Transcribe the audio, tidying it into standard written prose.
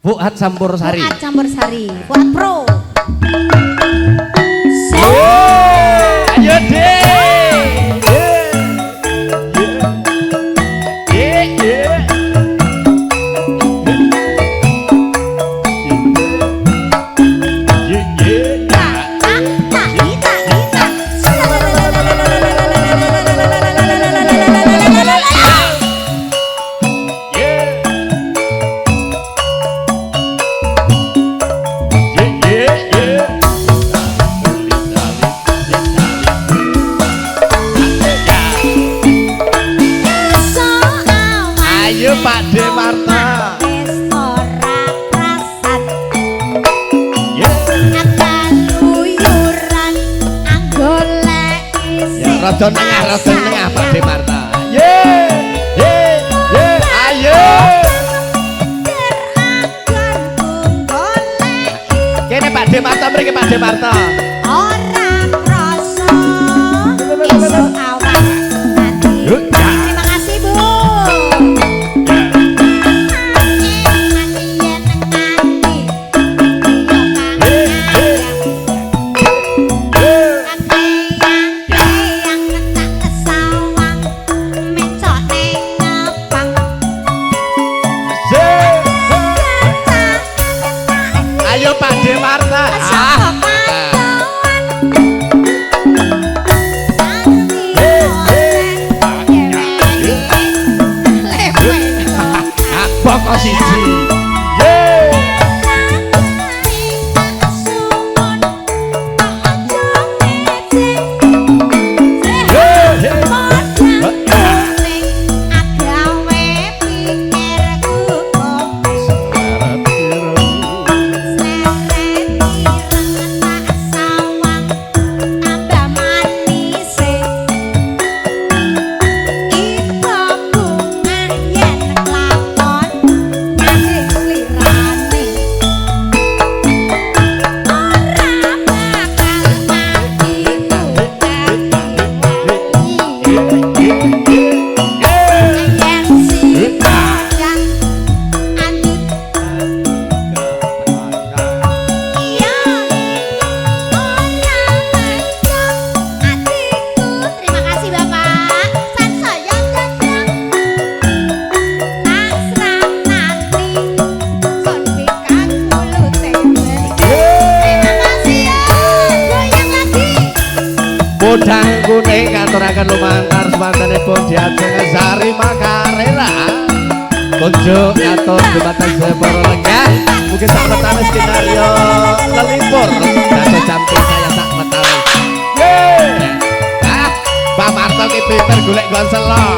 Fuad Campursari. Fuad Campursari. Fuad Pro. Ayo deh. Pak De Marta ora krasan kaluyuran golek isi rada nengah Pak De Marta ayo kene Pak De Marta mriki Pak De Marta ora krasa esuk awan nanti terima kasih Bu. Ayo Pak De Marta. Pokok siji. Podang kuning katuraken lumantar semantanipun diajeng Sari Makarela. Kunjuk ngatur jembatan Seporo Lenggah. Mungkin sak wetane skenario lelipur dados jampi saya sak wetane. Pak Marto ki pinter golek gon selok.